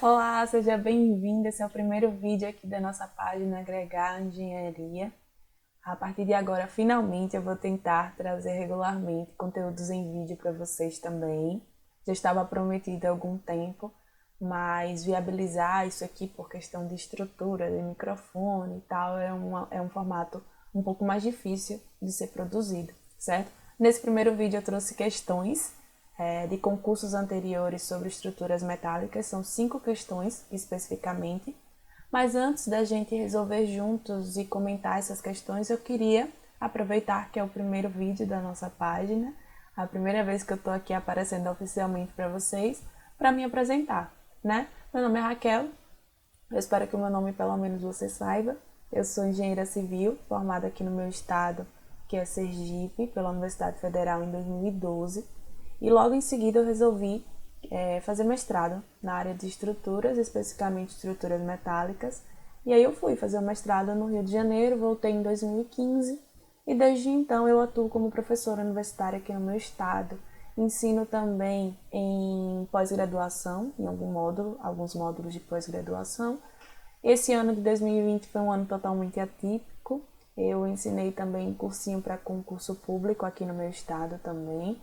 Olá, seja bem-vindo. Esse é o primeiro vídeo aqui da nossa página Agregar Engenharia. A partir de agora, finalmente, eu vou tentar trazer regularmente conteúdos em vídeo para vocês também. Já estava prometido há algum tempo, mas viabilizar isso aqui por questão de estrutura, de microfone e tal, é um formato um pouco mais difícil de ser produzido, certo? Nesse primeiro vídeo eu trouxe questões de concursos anteriores sobre estruturas metálicas, são 5 questões especificamente, mas antes da gente resolver juntos e comentar essas questões, eu queria aproveitar que é o primeiro vídeo da nossa página, a primeira vez que eu estou aqui aparecendo oficialmente para vocês, para me apresentar, né? Meu nome é Raquel, eu espero que o meu nome pelo menos você saiba. Eu sou engenheira civil, formada aqui no meu estado, que é Sergipe, pela Universidade Federal em 2012. E logo em seguida eu resolvi fazer mestrado na área de estruturas, especificamente estruturas metálicas. E aí eu fui fazer o mestrado no Rio de Janeiro, voltei em 2015 e desde então eu atuo como professora universitária aqui no meu estado. Ensino também em pós-graduação, em alguns módulos de pós-graduação. Esse ano de 2020 foi um ano totalmente atípico. Eu ensinei também cursinho para concurso público aqui no meu estado também.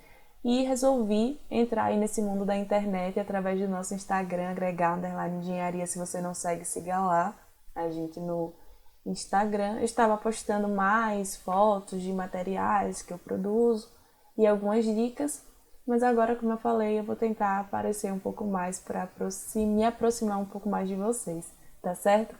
E resolvi entrar aí nesse mundo da internet através do nosso Instagram, Agregar Engenharia. Se você não segue, siga lá. A gente no Instagram. Eu estava postando mais fotos de materiais que eu produzo e algumas dicas. Mas agora, como eu falei, eu vou tentar aparecer um pouco mais para me aproximar um pouco mais de vocês, tá certo?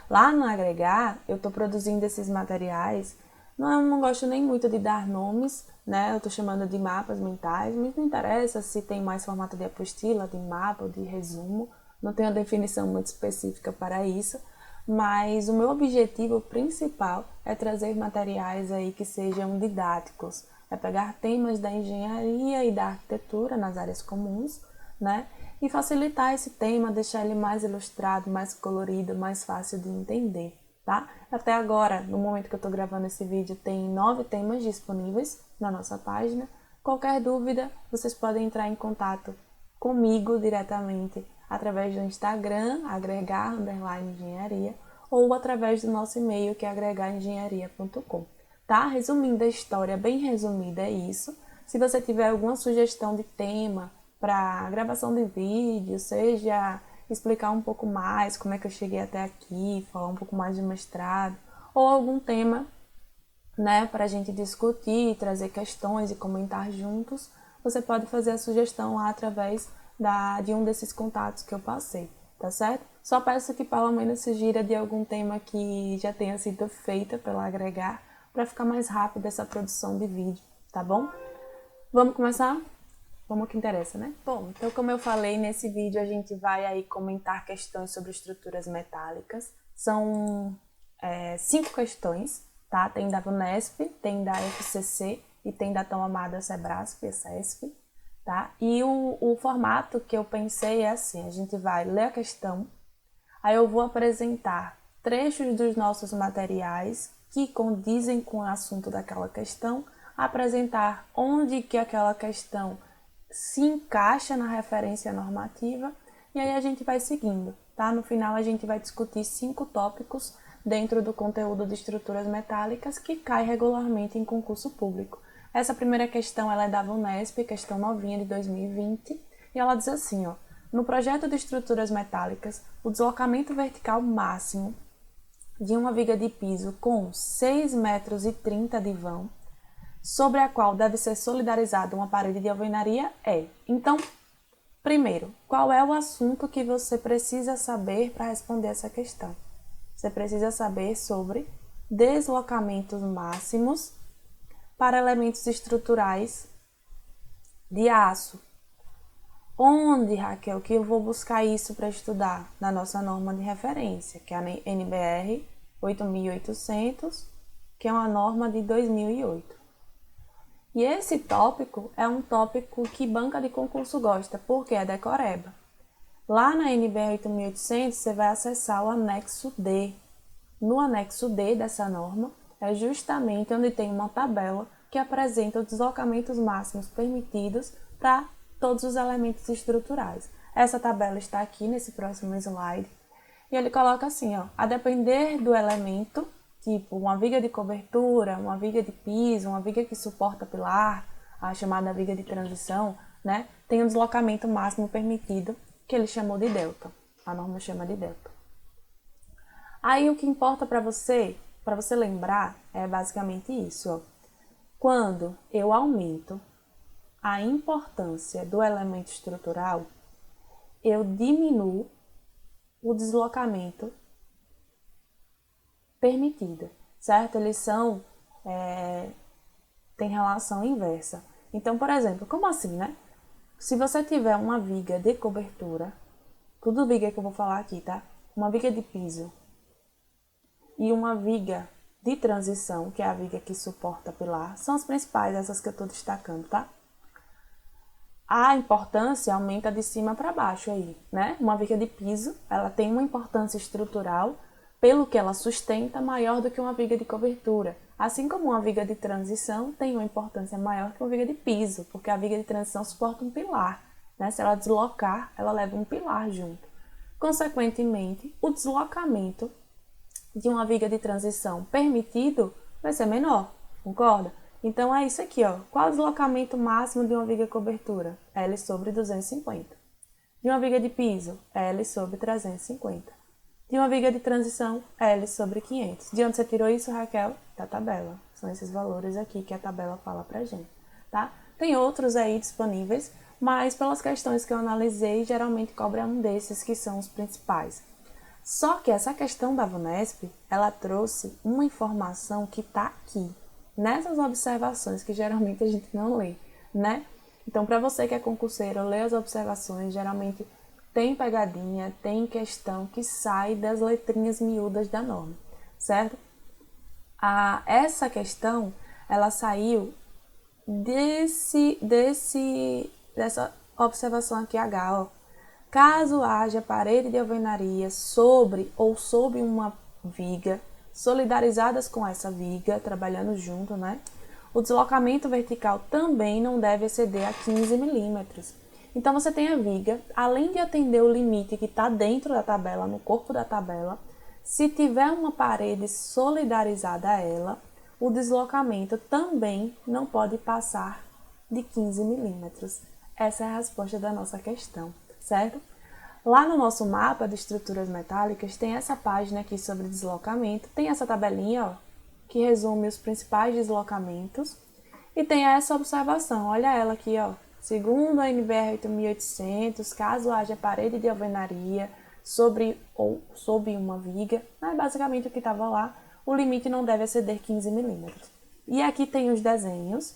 Lá no Agregar, eu estou produzindo esses materiais. Não gosto nem muito de dar nomes, né? Eu estou chamando de mapas mentais, mas não interessa se tem mais formato de apostila, de mapa ou de resumo. Não tenho uma definição muito específica para isso, mas o meu objetivo principal é trazer materiais aí que sejam didáticos, é pegar temas da engenharia e da arquitetura nas áreas comuns, né? E facilitar esse tema, deixar ele mais ilustrado, mais colorido, mais fácil de entender, tá? Até agora, no momento que eu estou gravando esse vídeo, tem 9 temas disponíveis na nossa página. Qualquer dúvida, vocês podem entrar em contato comigo diretamente através do Instagram, agregar_engenharia, ou através do nosso e-mail, que é agregarengenharia.com. Tá? Resumindo a história, bem resumida, é isso. Se você tiver alguma sugestão de tema para gravação de vídeo, seja explicar um pouco mais como é que eu cheguei até aqui, falar um pouco mais de mestrado, ou algum tema, né, para a gente discutir, trazer questões e comentar juntos, você pode fazer a sugestão lá através de um desses contatos que eu passei, tá certo? Só peço que pelo menos sugira de algum tema que já tenha sido feita pela Agregar, para ficar mais rápido essa produção de vídeo, tá bom? Vamos começar? Vamos ao que interessa, né? Bom, então como eu falei, nesse vídeo a gente vai aí comentar questões sobre estruturas metálicas. São 5 questões, tá? Tem da VUNESP, tem da FCC e tem da tão amada Sebrasp e CESP, tá? E o formato que eu pensei é assim, a gente vai ler a questão, aí eu vou apresentar trechos dos nossos materiais que condizem com o assunto daquela questão, apresentar onde que aquela questão se encaixa na referência normativa e aí a gente vai seguindo, tá? No final a gente vai discutir 5 tópicos dentro do conteúdo de estruturas metálicas que cai regularmente em concurso público. Essa primeira questão ela é da VUNESP, questão novinha de 2020, e ela diz assim, ó: no projeto de estruturas metálicas, o deslocamento vertical máximo de uma viga de piso com 6,30 metros de vão, sobre a qual deve ser solidarizada uma parede de alvenaria é. Então, primeiro, qual é o assunto que você precisa saber para responder essa questão? Você precisa saber sobre deslocamentos máximos para elementos estruturais de aço. Onde, Raquel, que eu vou buscar isso para estudar? Na nossa norma de referência, que é a NBR 8800, que é uma norma de 2008. E esse tópico é um tópico que banca de concurso gosta, porque é decoreba. Lá na NBR 8800, você vai acessar o anexo D. No anexo D dessa norma, é justamente onde tem uma tabela que apresenta os deslocamentos máximos permitidos para todos os elementos estruturais. Essa tabela está aqui nesse próximo slide. E ele coloca assim, ó, a depender do elemento, tipo uma viga de cobertura, uma viga de piso, uma viga que suporta pilar, a chamada viga de transição, né, tem um deslocamento máximo permitido, que ele chamou de delta. A norma chama de delta. Aí o que importa para você lembrar, é basicamente isso, ó. Quando eu aumento a importância do elemento estrutural, eu diminuo o deslocamento permitido, certo? Eles são, tem relação inversa. Então, por exemplo, como assim, né? Se você tiver uma viga de cobertura, tudo viga que eu vou falar aqui, tá? Uma viga de piso e uma viga de transição, que é a viga que suporta pilar, são as principais, essas que eu estou destacando, tá? A importância aumenta de cima para baixo aí, né? Uma viga de piso, ela tem uma importância estrutural, pelo que ela sustenta, maior do que uma viga de cobertura. Assim como uma viga de transição tem uma importância maior que uma viga de piso, porque a viga de transição suporta um pilar, né? Se ela deslocar, ela leva um pilar junto. Consequentemente, o deslocamento de uma viga de transição permitido vai ser menor, concorda? Então é isso aqui, ó. Qual é o deslocamento máximo de uma viga cobertura? L sobre 250. De uma viga de piso, L sobre 350. De uma viga de transição, L sobre 500. De onde você tirou isso, Raquel? Da tabela. São esses valores aqui que a tabela fala pra gente, tá? Tem outros aí disponíveis, mas pelas questões que eu analisei, geralmente cobra um desses que são os principais. Só que essa questão da VUNESP, ela trouxe uma informação que tá aqui, nessas observações que geralmente a gente não lê, né? Então, para você que é concurseiro, lê as observações, geralmente tem pegadinha, tem questão que sai das letrinhas miúdas da norma, certo? Essa questão, ela saiu dessa observação aqui H, ó. Caso haja parede de alvenaria sobre ou sob uma viga, solidarizadas com essa viga, trabalhando junto, né? O deslocamento vertical também não deve exceder a 15 milímetros. Então, você tem a viga, além de atender o limite que está dentro da tabela, no corpo da tabela, se tiver uma parede solidarizada a ela, o deslocamento também não pode passar de 15 milímetros. Essa é a resposta da nossa questão, certo? Lá no nosso mapa de estruturas metálicas, tem essa página aqui sobre deslocamento, tem essa tabelinha, ó, que resume os principais deslocamentos, e tem essa observação, olha ela aqui, ó. Segundo a NBR 8800, caso haja parede de alvenaria sobre ou sob uma viga, né, basicamente o que estava lá, o limite não deve exceder 15 milímetros. E aqui tem os desenhos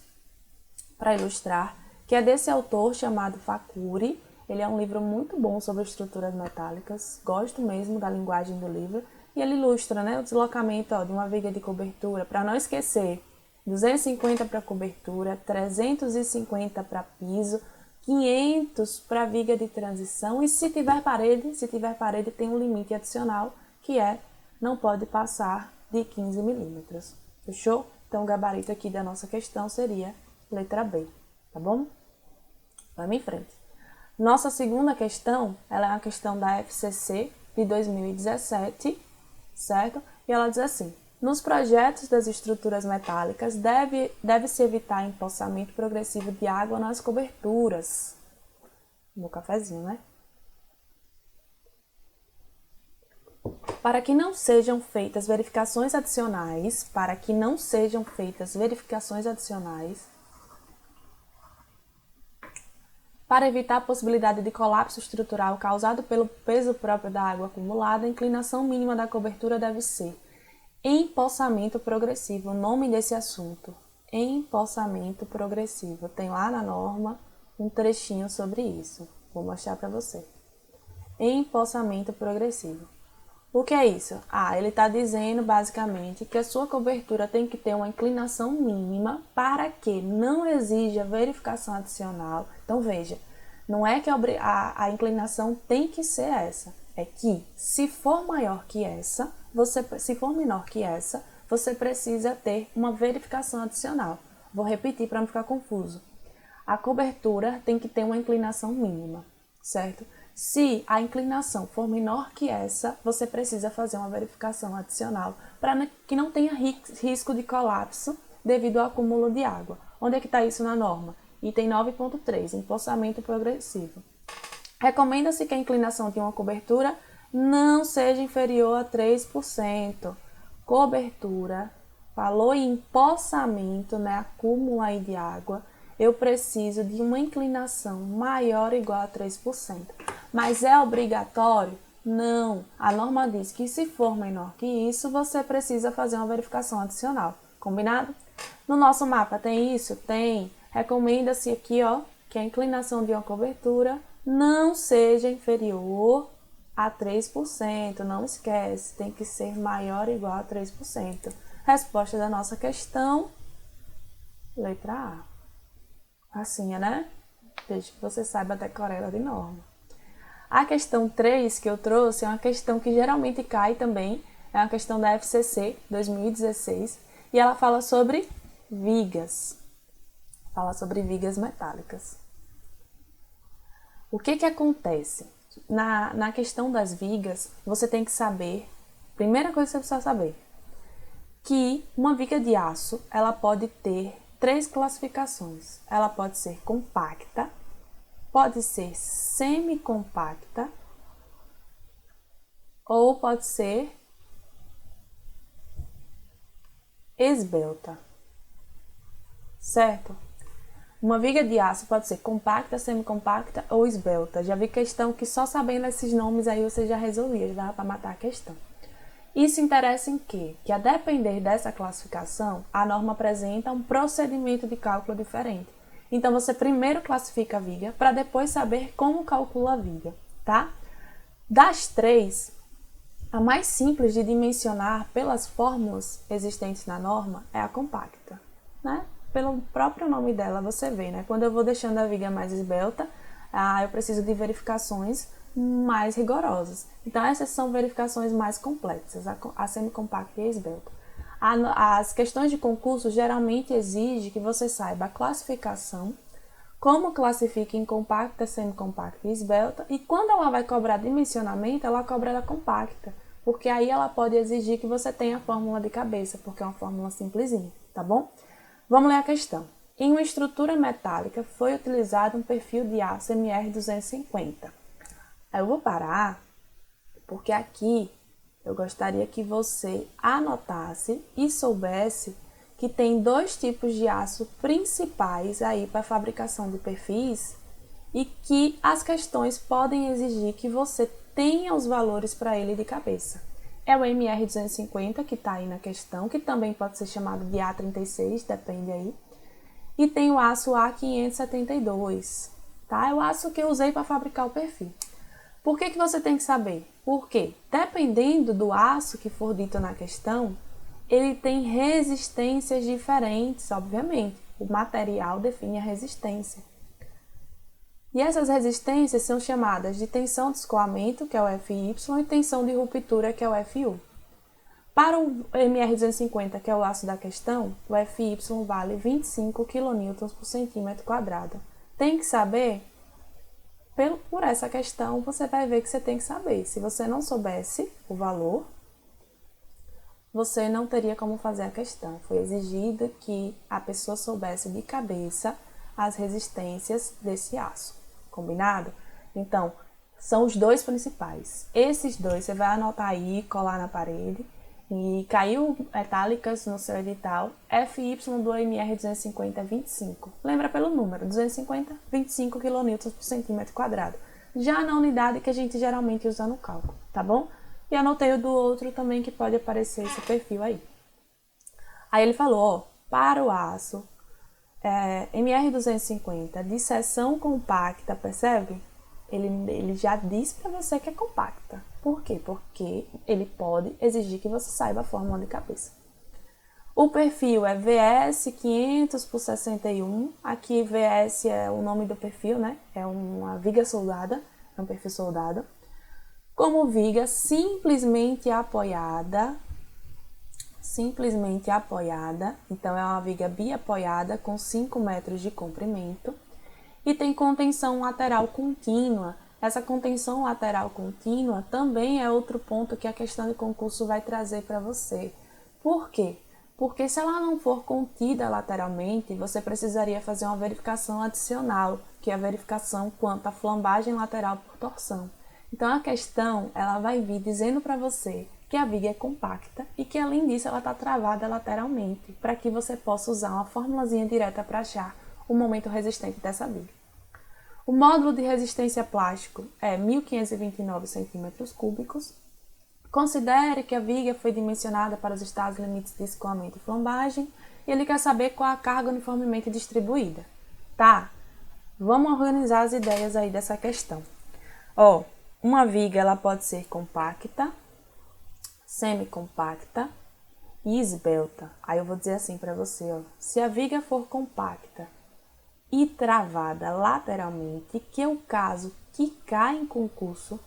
para ilustrar, que é desse autor chamado Facuri. Ele é um livro muito bom sobre estruturas metálicas, gosto mesmo da linguagem do livro, e ele ilustra, né, o deslocamento, ó, de uma viga de cobertura, para não esquecer. 250 para cobertura, 350 para piso, 500 para viga de transição, e se tiver parede tem um limite adicional, que não pode passar de 15 milímetros. Fechou? Então o gabarito aqui da nossa questão seria letra B, tá bom? Vamos em frente. Nossa segunda questão, ela é uma questão da FCC de 2017, certo? E ela diz assim: nos projetos das estruturas metálicas, deve-se evitar empoçamento progressivo de água nas coberturas. No cafezinho, né? Para que não sejam feitas verificações adicionais, para evitar a possibilidade de colapso estrutural causado pelo peso próprio da água acumulada, a inclinação mínima da cobertura deve ser empoçamento progressivo, o nome desse assunto, empoçamento progressivo. Tem lá na norma um trechinho sobre isso, vou mostrar para você. Empoçamento progressivo. O que é isso? Ele está dizendo basicamente que a sua cobertura tem que ter uma inclinação mínima para que não exija verificação adicional. Então veja, não é que a inclinação tem que ser essa, é que se for menor que essa, você precisa ter uma verificação adicional. Vou repetir para não ficar confuso. A cobertura tem que ter uma inclinação mínima, certo? Se a inclinação for menor que essa, você precisa fazer uma verificação adicional para que não tenha risco de colapso devido ao acúmulo de água. Onde é que está isso na norma? Item 9.3, empossamento progressivo. Recomenda-se que a inclinação de uma cobertura não seja inferior a 3%. Cobertura, falou em empossamento, né, acúmulo aí de água, eu preciso de uma inclinação maior ou igual a 3%. Mas é obrigatório? Não. A norma diz que se for menor que isso, você precisa fazer uma verificação adicional. Combinado? No nosso mapa tem isso? Tem. Recomenda-se aqui, ó, que a inclinação de uma cobertura não seja inferior a 3%. Não esquece, tem que ser maior ou igual a 3%. Resposta da nossa questão, letra A. Assim, né? Desde que você saiba decorar ela de norma. A questão 3 que eu trouxe é uma questão que geralmente cai também, é uma questão da FCC 2016, e ela fala sobre vigas. Fala sobre vigas metálicas. O que acontece? Na questão das vigas, você tem que saber, primeira coisa que você precisa saber, que uma viga de aço, ela pode ter 3 classificações. Ela pode ser compacta, pode ser semicompacta ou pode ser esbelta, certo? Uma viga de aço pode ser compacta, semicompacta ou esbelta. Já vi questão que só sabendo esses nomes aí você já resolvia, já dava para matar a questão. Isso interessa em quê? Que a depender dessa classificação, a norma apresenta um procedimento de cálculo diferente. Então, você primeiro classifica a viga para depois saber como calcula a viga, tá? Das 3, a mais simples de dimensionar pelas fórmulas existentes na norma é a compacta, né? Pelo próprio nome dela, você vê, né? Quando eu vou deixando a viga mais esbelta, eu preciso de verificações mais rigorosas. Então, essas são verificações mais complexas, a semicompacta e a esbelta. As questões de concurso geralmente exigem que você saiba a classificação, como classifica em compacta, semicompacta e esbelta, e quando ela vai cobrar dimensionamento, ela cobra da compacta, porque aí ela pode exigir que você tenha a fórmula de cabeça, porque é uma fórmula simplesinha, tá bom? Vamos ler a questão. Em uma estrutura metálica foi utilizado um perfil de aço MR250. Aí eu vou parar, porque aqui eu gostaria que você anotasse e soubesse que tem 2 tipos de aço principais aí para a fabricação de perfis e que as questões podem exigir que você tenha os valores para ele de cabeça. É o MR250, que está aí na questão, que também pode ser chamado de A36, depende aí. E tem o aço A572, tá? É o aço que eu usei para fabricar o perfil. Por que você tem que saber? Porque, dependendo do aço que for dito na questão, ele tem resistências diferentes, obviamente. O material define a resistência. E essas resistências são chamadas de tensão de escoamento, que é o FY, e tensão de ruptura, que é o FU. Para o MR250, que é o aço da questão, o FY vale 25 kN por centímetro quadrado. Tem que saber? Por essa questão, você vai ver que você tem que saber. Se você não soubesse o valor, você não teria como fazer a questão. Foi exigido que a pessoa soubesse de cabeça as resistências desse aço. Combinado? Então, são os 2 principais. Esses 2 você vai anotar aí, colar na parede. E caiu metálicas no seu edital, FY do MR250 é 25. Lembra pelo número, 250, 25 kN por centímetro quadrado. Já na unidade que a gente geralmente usa no cálculo, tá bom? E anotei o do outro também que pode aparecer esse perfil aí. Aí ele falou, ó, para o aço MR250 de seção compacta, percebe? Ele já diz para você que é compacta. Por quê? Porque ele pode exigir que você saiba a fórmula de cabeça. O perfil é VS 500 por 61. Aqui VS é o nome do perfil, né? É uma viga soldada, é um perfil soldado. Como viga simplesmente apoiada, então é uma viga biapoiada com 5 metros de comprimento. e tem contenção lateral contínua. Essa contenção lateral contínua também é outro ponto que a questão de concurso vai trazer para você. Por quê? Porque se ela não for contida lateralmente, você precisaria fazer uma verificação adicional, que é a verificação quanto à flambagem lateral por torção. Então a questão ela vai vir dizendo para você que a viga é compacta e que além disso ela está travada lateralmente, para que você possa usar uma formulazinha direta para achar o momento resistente dessa viga. O módulo de resistência plástico é 1.529 cm3. Considere que a viga foi dimensionada para os estados limites de escoamento e flambagem e ele quer saber qual a carga uniformemente distribuída. Tá? Vamos organizar as ideias aí dessa questão. Ó, uma viga ela pode ser compacta, semicompacta e esbelta. Aí eu vou dizer assim para você, ó, se a viga for compacta e travada lateralmente, que é o caso que cai em concurso,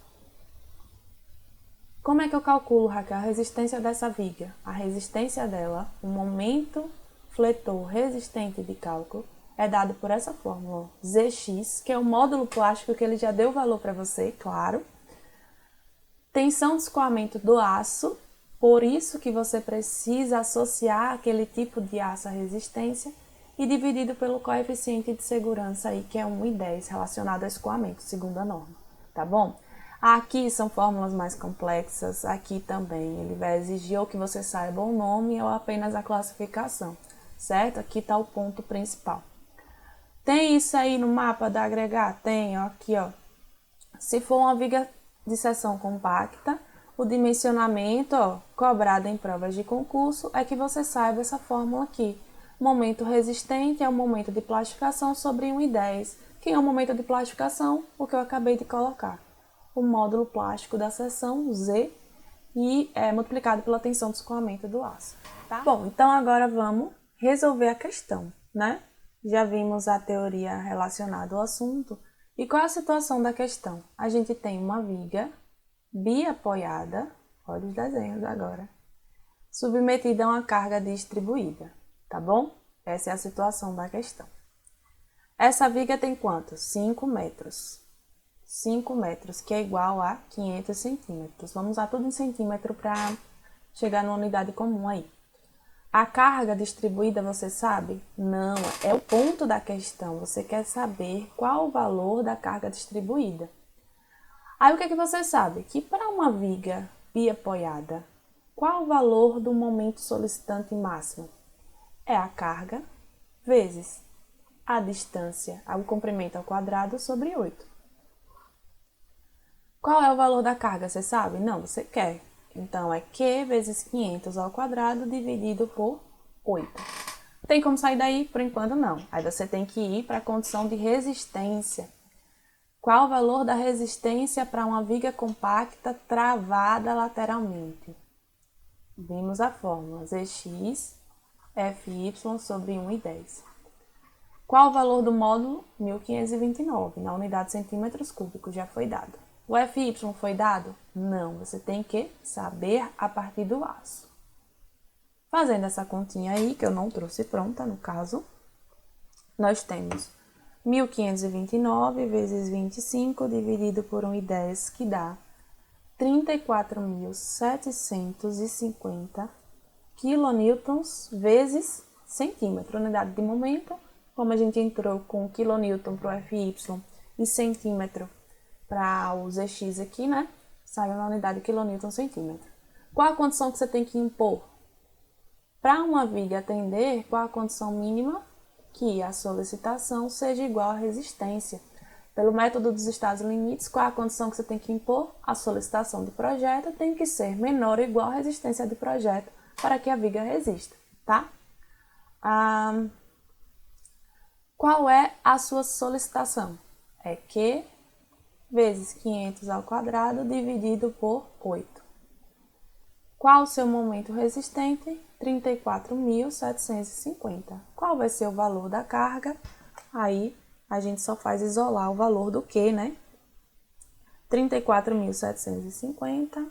como é que eu calculo, Raquel, a resistência dessa viga? A resistência dela, o momento fletor resistente de cálculo, é dado por essa fórmula, Zx, que é o módulo plástico que ele já deu valor para você, claro. Tensão de escoamento do aço, por isso que você precisa associar aquele tipo de aço à resistência, e dividido pelo coeficiente de segurança aí, que é 1,10, relacionado ao escoamento, segundo a norma, tá bom? Aqui são fórmulas mais complexas, aqui também ele vai exigir ou que você saiba o nome ou apenas a classificação, certo? Aqui está o ponto principal. Tem isso aí no mapa da agregar? Tem, ó, aqui, ó. Se for uma viga de seção compacta, o dimensionamento, ó, cobrado em provas de concurso, é que você saiba essa fórmula aqui. Momento resistente é o momento de plastificação sobre 1,10, que é o momento de plastificação, o que eu acabei de colocar. O módulo plástico da seção Z e é multiplicado pela tensão de escoamento do aço, tá? Bom, então agora vamos resolver a questão, né? Já vimos a teoria relacionada ao assunto. E qual é a situação da questão? A gente tem uma viga biapoiada, olha os desenhos agora, submetida a uma carga distribuída, tá bom? Essa é a situação da questão. Essa viga tem quanto? 5 metros. 5 metros, que é igual a 500 centímetros. Vamos usar tudo em centímetro para chegar numa unidade comum aí. A carga distribuída, você sabe? Não, é o ponto da questão. Você quer saber qual o valor da carga distribuída. Aí o que é que você sabe? Que para uma viga biapoiada, qual o valor do momento solicitante máximo? É a carga vezes a distância, o comprimento ao quadrado sobre 8. Qual é o valor da carga, você sabe? Não, você quer. Então, é Q vezes 500 ao quadrado dividido por 8. Tem como sair daí? Por enquanto, não. Aí você tem que ir para a condição de resistência. Qual o valor da resistência para uma viga compacta travada lateralmente? Vimos a fórmula Zx Fy sobre 1,10. Qual o valor do módulo? 1529, na unidade de centímetros cúbicos, já foi dado. O Fy foi dado? Não, você tem que saber a partir do aço. Fazendo essa continha aí, que eu não trouxe pronta no caso, nós temos 1.529 vezes 25 dividido por 1,10, que dá 34.750 quilonewtons vezes centímetro, unidade de momento. Como a gente entrou com quilonewton para o Fy e centímetro para o Zx aqui, né? Saiu na unidade quilonewton centímetro. Qual a condição que você tem que impor? Para uma viga atender, qual a condição mínima? Que a solicitação seja igual à resistência. Pelo método dos estados limites, qual a condição que você tem que impor? A solicitação de projeto tem que ser menor ou igual à resistência de projeto para que a viga resista, tá? Qual é a sua solicitação? É Q vezes 500 ao quadrado dividido por 8. Qual o seu momento resistente? 34.750. Qual vai ser o valor da carga? Aí a gente só faz isolar o valor do Q, né? 34.750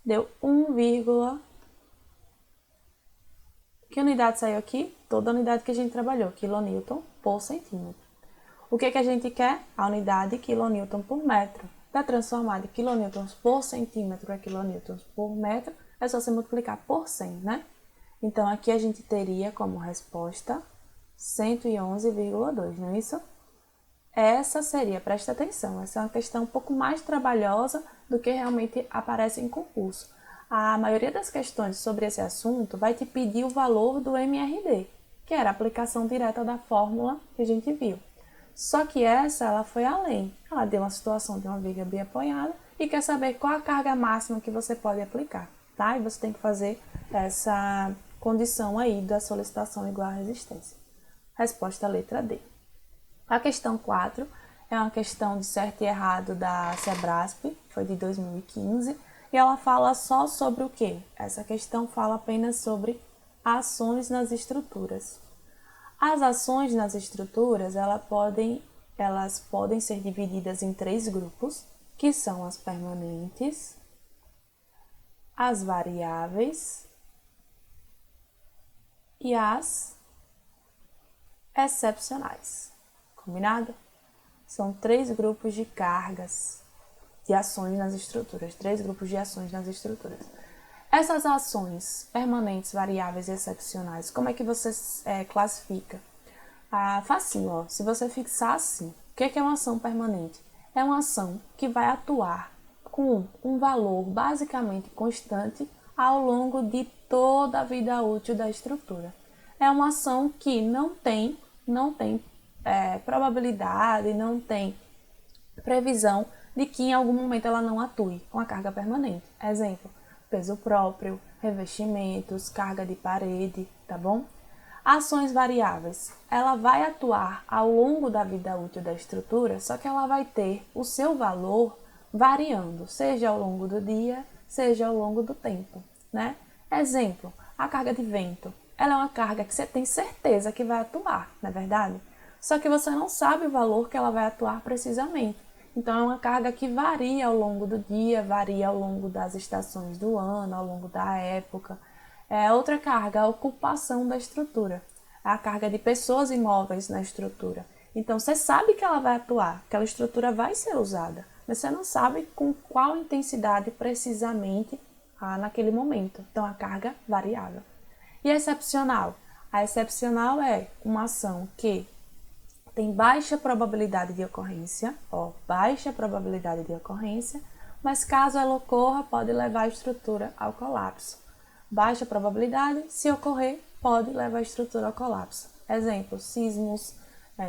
deu 1,0 Que unidade saiu aqui? Toda a unidade que a gente trabalhou, quilonewton por centímetro. O que a gente quer? A unidade quilonewton por metro. Para transformar de quilonewtons por centímetro para quilonewtons por metro, é só você multiplicar por 100, né? Então, aqui a gente teria como resposta 111,2, não é isso? Essa seria, presta atenção, essa é uma questão um pouco mais trabalhosa do que realmente aparece em concurso. A maioria das questões sobre esse assunto vai te pedir o valor do MRD, que era a aplicação direta da fórmula que a gente viu. Só que ela foi além. Ela deu uma situação de uma viga bem apoiada e quer saber qual a carga máxima que você pode aplicar, tá? E você tem que fazer essa condição aí da solicitação igual à resistência. Resposta letra D. A questão 4 é uma questão de certo e errado da Sebrasp, foi de 2015, e ela fala só sobre o quê? Essa questão fala apenas sobre ações nas estruturas. As ações nas estruturas, elas podem ser divididas em 3 grupos, que são as permanentes, as variáveis e as excepcionais. Combinado? São 3 grupos de cargas, de ações nas estruturas, 3 grupos de ações nas estruturas. Essas ações permanentes, variáveis e excepcionais, como é que você classifica? Facinho, ó. Se você fixar assim, o que é uma ação permanente? É uma ação que vai atuar com um valor basicamente constante ao longo de toda a vida útil da estrutura. É uma ação que não tem probabilidade, não tem previsão de que em algum momento ela não atue com a carga permanente. Exemplo, peso próprio, revestimentos, carga de parede, tá bom? Ações variáveis, ela vai atuar ao longo da vida útil da estrutura, só que ela vai ter o seu valor variando, seja ao longo do dia, seja ao longo do tempo, né? Exemplo, a carga de vento, ela é uma carga que você tem certeza que vai atuar, não é verdade? Só que você não sabe o valor que ela vai atuar precisamente. Então, é uma carga que varia ao longo do dia, varia ao longo das estações do ano, ao longo da época. Outra carga, a ocupação da estrutura. A carga de pessoas imóveis na estrutura. Então, você sabe que ela vai atuar, que aquela estrutura vai ser usada, mas você não sabe com qual intensidade precisamente naquele momento. Então, a carga variável. E a excepcional? A excepcional é uma ação que tem baixa probabilidade de ocorrência, mas caso ela ocorra, pode levar a estrutura ao colapso. Baixa probabilidade, se ocorrer, pode levar a estrutura ao colapso. Exemplo, sismos,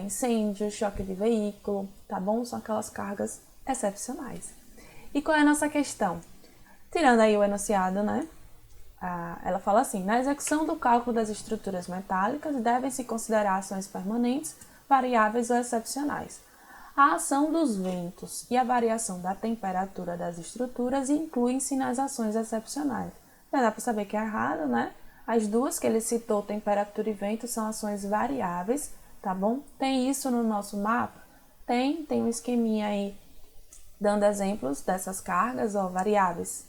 incêndio, choque de veículo, tá bom? São aquelas cargas excepcionais. E qual é a nossa questão? Tirando aí o enunciado, né? Ela fala assim, na execução do cálculo das estruturas metálicas, devem-se considerar ações permanentes, variáveis ou excepcionais. A ação dos ventos e a variação da temperatura das estruturas incluem-se nas ações excepcionais. Já dá para saber que é errado, né? As duas que ele citou, temperatura e vento, são ações variáveis, tá bom? Tem isso no nosso mapa? Tem um esqueminha aí dando exemplos dessas cargas, ó, variáveis.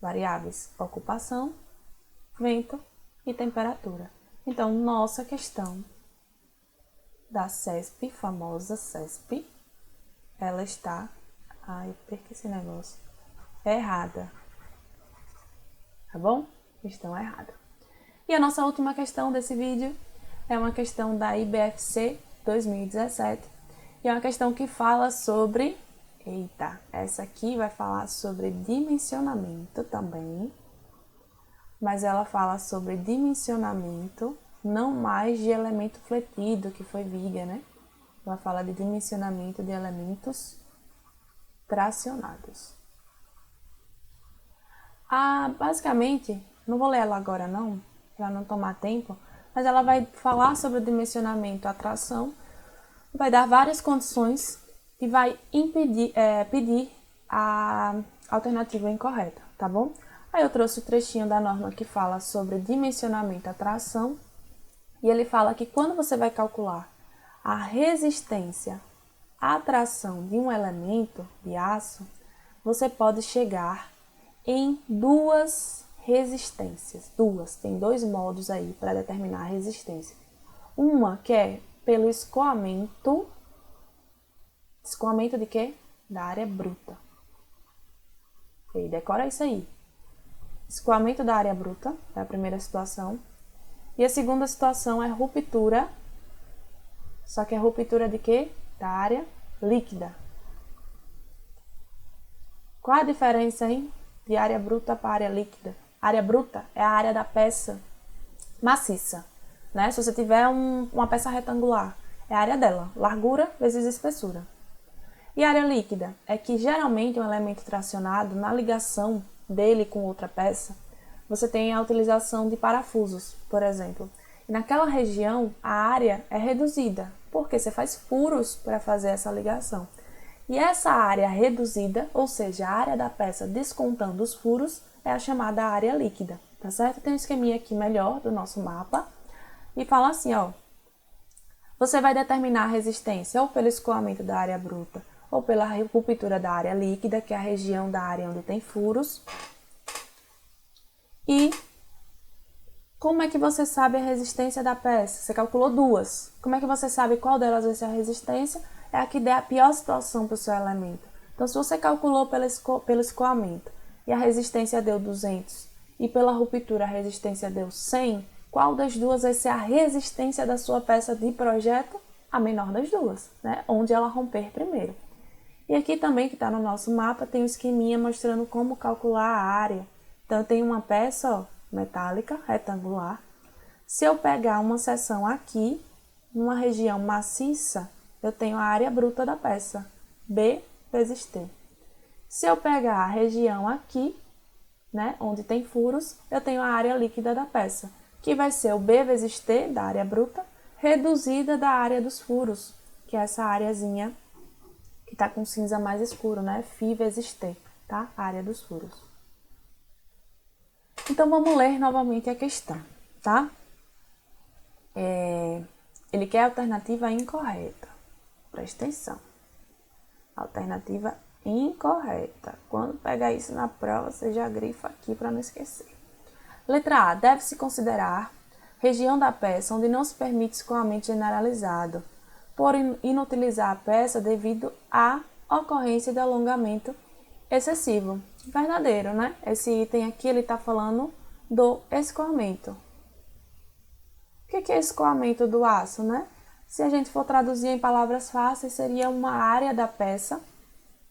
Variáveis, ocupação, vento e temperatura. Então, nossa questão da CESP, famosa CESP, ela está... Ai, eu perco esse negócio. Errada. Tá bom? Questão errada. E a nossa última questão desse vídeo é uma questão da IBFC 2017. E é uma questão que fala sobre... Eita, essa aqui vai falar sobre dimensionamento também. Mas ela fala sobre dimensionamento, não mais de elemento fletido, que foi viga, né? Ela fala de dimensionamento de elementos tracionados. Basicamente, não vou ler ela agora não, para não tomar tempo, mas ela vai falar sobre o dimensionamento à tração, vai dar várias condições e vai pedir a alternativa incorreta, tá bom? Aí eu trouxe o trechinho da norma que fala sobre dimensionamento à tração, e ele fala que quando você vai calcular a resistência à tração de um elemento de aço, você pode chegar em duas resistências. Duas, tem dois modos aí para determinar a resistência. Uma que é pelo escoamento. Escoamento de quê? Da área bruta. E decora isso aí. Escoamento da área bruta é a primeira situação. E a segunda situação é ruptura. Só que é ruptura de quê? Da área líquida. Qual a diferença, hein? De área bruta para área líquida? A área bruta é a área da peça maciça, né? Se você tiver uma peça retangular, é a área dela, largura vezes espessura. E a área líquida é que geralmente um elemento tracionado, na ligação dele com outra peça, você tem a utilização de parafusos, por exemplo. E naquela região, a área é reduzida, porque você faz furos para fazer essa ligação. E essa área reduzida, ou seja, a área da peça descontando os furos, é a chamada área líquida, tá certo? Tem um esqueminha aqui melhor do nosso mapa e fala assim, ó. Você vai determinar a resistência ou pelo escoamento da área bruta ou pela ruptura da área líquida, que é a região da área onde tem furos. E como é que você sabe a resistência da peça? Você calculou duas. Como é que você sabe qual delas vai ser a resistência? É a que der a pior situação para o seu elemento. Então, se você calculou pelo escoamento e a resistência deu 200 e pela ruptura a resistência deu 100, qual das duas vai ser a resistência da sua peça de projeto? A menor das duas, né? Onde ela romper primeiro. E aqui também, que está no nosso mapa, tem um esqueminha mostrando como calcular a área. Então, eu tenho uma peça, ó, metálica, retangular. Se eu pegar uma seção aqui, numa região maciça, eu tenho a área bruta da peça, B vezes T. Se eu pegar a região aqui, né, onde tem furos, eu tenho a área líquida da peça, que vai ser o B vezes T da área bruta, reduzida da área dos furos, que é essa areazinha que está com cinza mais escuro, né, Φ vezes T, tá? A área dos furos. Então, vamos ler novamente a questão, tá? Ele quer a alternativa incorreta. Presta atenção. Alternativa incorreta. Quando pegar isso na prova, você já grifa aqui para não esquecer. Letra A. Deve-se considerar região da peça onde não se permite escoamento generalizado, por inutilizar a peça devido à ocorrência de alongamento excessivo. Verdadeiro, né? Esse item aqui, ele está falando do escoamento. O que é escoamento do aço, né? Se a gente for traduzir em palavras fáceis, seria uma área da peça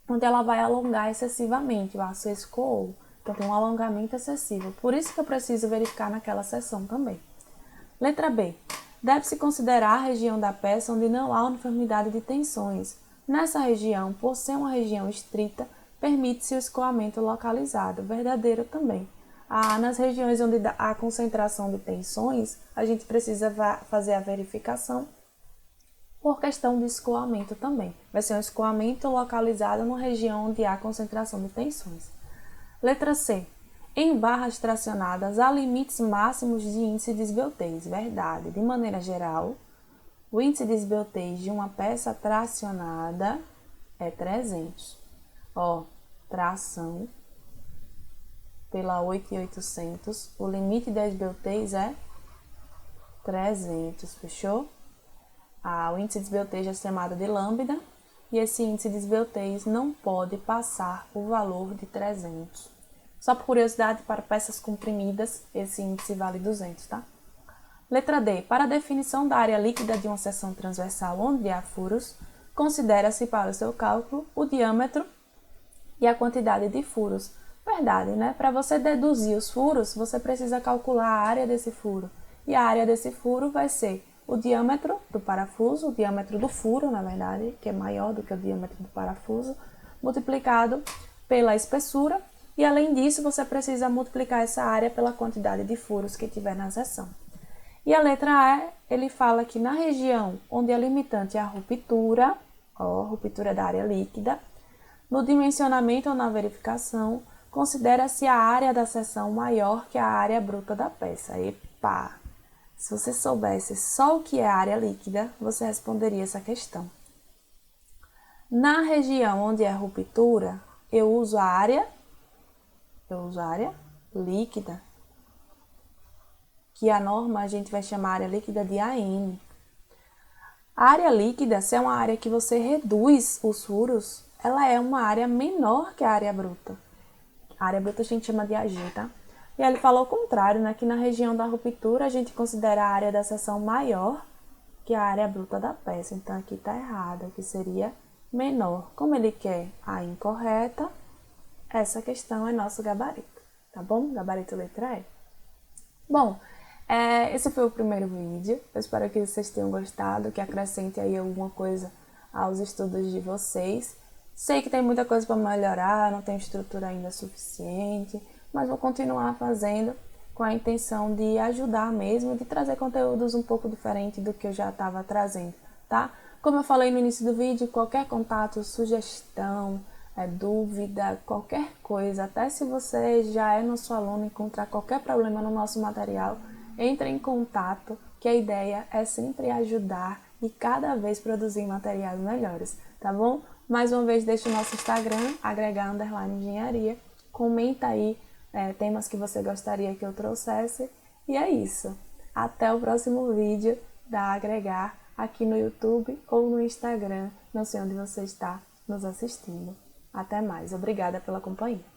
onde ela vai alongar excessivamente. O aço escoou, então tem um alongamento excessivo. Por isso que eu preciso verificar naquela seção também. Letra B. Deve-se considerar a região da peça onde não há uniformidade de tensões. Nessa região, por ser uma região estrita, permite-se o escoamento localizado. Verdadeiro também. Nas regiões onde há concentração de tensões, a gente precisa fazer a verificação por questão de escoamento também. Vai ser um escoamento localizado numa região onde há concentração de tensões. Letra C. Em barras tracionadas, há limites máximos de índice de esbeltez. Verdade. De maneira geral, o índice de esbeltez de uma peça tracionada é 300. Ó, tração pela 8.800, o limite da esbeltez é 300, fechou? O índice de esbeltez é chamado de lambda e esse índice de esbeltez não pode passar o valor de 300. Só por curiosidade, para peças comprimidas, esse índice vale 200, tá? Letra D. Para a definição da área líquida de uma seção transversal onde há furos, considera-se para o seu cálculo o diâmetro e a quantidade de furos. Verdade, né? Para você deduzir os furos, você precisa calcular a área desse furo. E a área desse furo vai ser o diâmetro do parafuso, o diâmetro do furo, na verdade, que é maior do que o diâmetro do parafuso, multiplicado pela espessura. E além disso, você precisa multiplicar essa área pela quantidade de furos que tiver na seção. E a letra A, ele fala que na região onde a limitante é a ruptura, ó, ruptura da área líquida, no dimensionamento ou na verificação, considera-se a área da seção maior que a área bruta da peça. Epa! Se você soubesse só o que é área líquida, você responderia essa questão. Na região onde é ruptura, eu uso a área líquida, que a norma a gente vai chamar a área líquida de AN. A área líquida, se é uma área que você reduz os furos, ela é uma área menor que a área bruta. A área bruta a gente chama de AG, tá? E aí ele falou o contrário, né? Que na região da ruptura a gente considera a área da seção maior que a área bruta da peça. Então aqui tá errado, aqui seria menor. Como ele quer a incorreta, essa questão é nosso gabarito, tá bom? Gabarito letra E. Bom, esse foi o primeiro vídeo. Eu espero que vocês tenham gostado, que acrescente aí alguma coisa aos estudos de vocês. Sei que tem muita coisa para melhorar, não tem estrutura ainda suficiente, mas vou continuar fazendo com a intenção de ajudar mesmo, de trazer conteúdos um pouco diferentes do que eu já estava trazendo, tá? Como eu falei no início do vídeo, qualquer contato, sugestão, dúvida, qualquer coisa, até se você já é nosso aluno e encontrar qualquer problema no nosso material, entre em contato, que a ideia é sempre ajudar e cada vez produzir materiais melhores, tá bom? Mais uma vez, deixa o nosso Instagram, agregar_engenharia, comenta aí temas que você gostaria que eu trouxesse, e é isso. Até o próximo vídeo da Agregar, aqui no YouTube ou no Instagram, não sei onde você está nos assistindo. Até mais, obrigada pela companhia.